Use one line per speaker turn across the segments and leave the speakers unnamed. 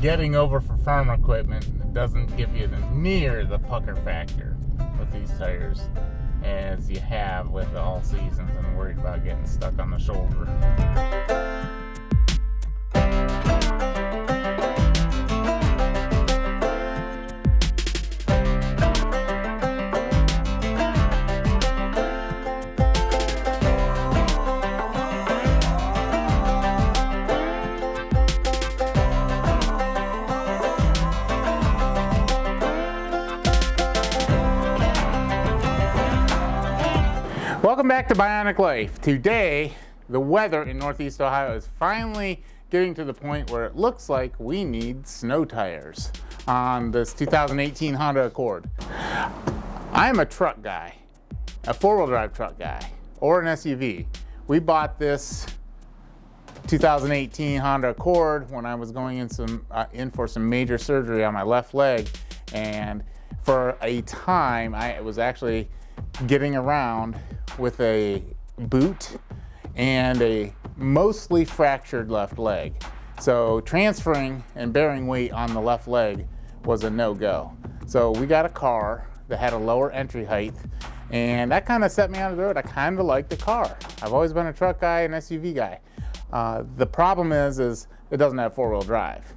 getting over for farm equipment doesn't give you near the pucker factor with these tires as you have with the all seasons and worried about getting stuck on the shoulder. Welcome back to Bionic Life. Today, the weather in Northeast Ohio is finally getting to the point where it looks like we need snow tires on this 2018 Honda Accord. I'm a truck guy, a four-wheel drive truck guy, or an SUV. We bought this 2018 Honda Accord when I was going in for some major surgery on my left leg, and for a time I was actually getting around with a boot and a mostly fractured left leg. So transferring and bearing weight on the left leg was a no-go. So we got a car that had a lower entry height, and that kind of set me on the road. I kind of like the car. I've always been a truck guy and SUV guy. The problem is it doesn't have four-wheel drive.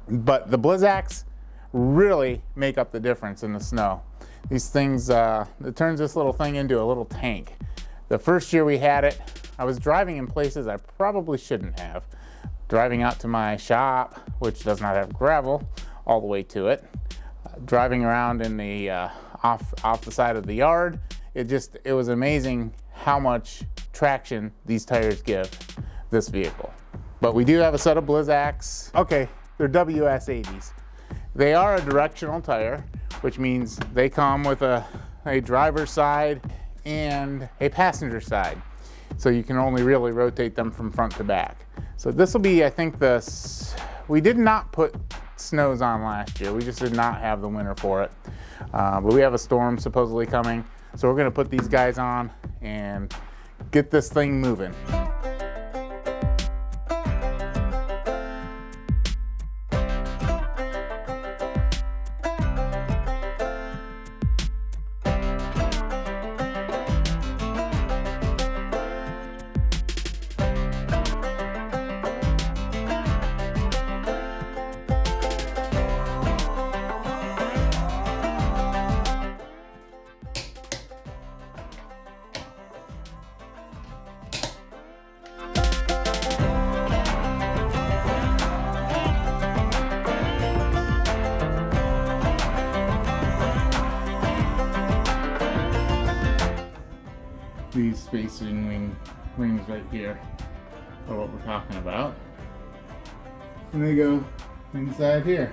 But the Blizzaks really make up the difference in the snow. These things, it turns this little thing into a little tank. The first year we had it, I was driving in places I probably shouldn't have. Driving out to my shop, which does not have gravel, all the way to it. Driving around in the off the side of the yard, it was amazing how much traction these tires give this vehicle. But we do have a set of Blizzaks. Okay, they're WS80s. They are a directional tire, which means they come with a driver's side and a passenger side. So you can only really rotate them from front to back. So this will be, I think, we did not put snows on last year. We just did not have the winter for it. But we have a storm supposedly coming. So we're gonna put these guys on and get this thing moving. These spacing rings right here are what we're talking about. And they go inside here.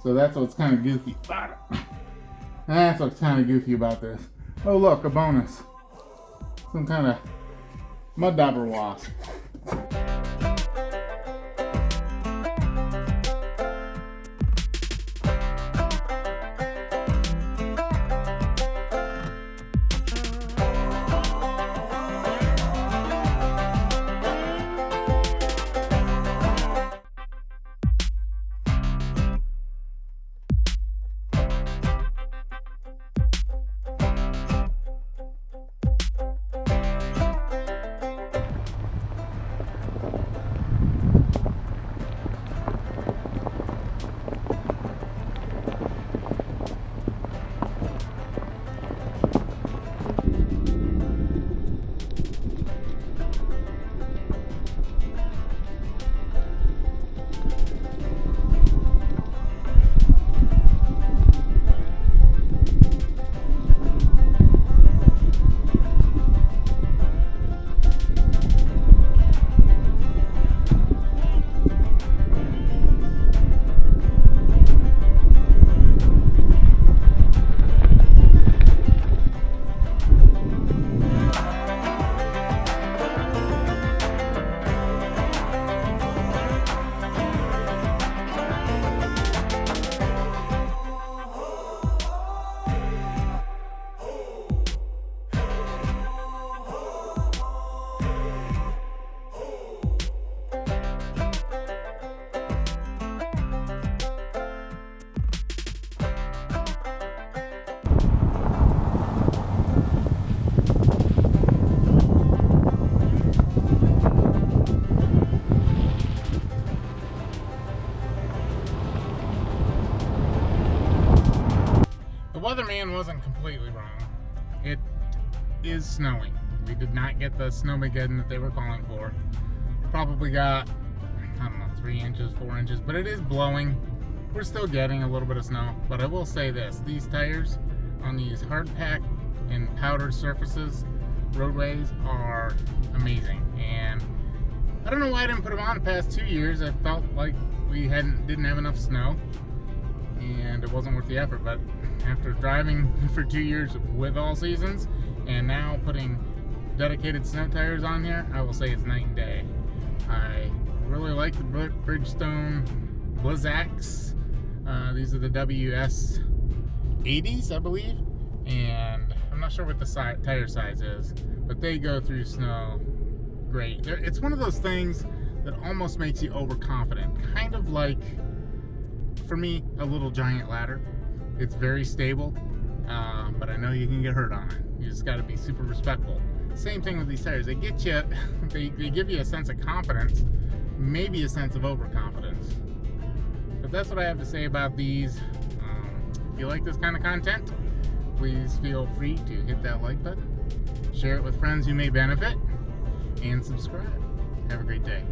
So that's what's kind of goofy about it. That's what's kind of goofy about this. Oh look, a bonus. Some kind of mud dauber wasp. The weatherman wasn't completely wrong. It is snowing. We did not get the snowmageddon that they were calling for. Probably got, I don't know, 3 inches, 4 inches, but it is blowing. We're still getting a little bit of snow, but I will say this, these tires on these hard packed and powdered surfaces, roadways, are amazing. And I don't know why I didn't put them on the past 2 years. I felt like we didn't have enough snow and it wasn't worth the effort, but after driving for 2 years with all seasons and now putting dedicated snow tires on here, I will say it's night and day. I really like the Bridgestone Blizzaks. These are the WS80s, I believe, and I'm not sure what the tire size is, but they go through snow great. It's one of those things that almost makes you overconfident, kind of like, for me, a little giant ladder. It's very stable, but I know you can get hurt on it. You just got to be super respectful. Same thing with these tires. They get you, they give you a sense of confidence, maybe a sense of overconfidence. But that's what I have to say about these. If you like this kind of content, please feel free to hit that like button, share it with friends who may benefit, and subscribe. Have a great day.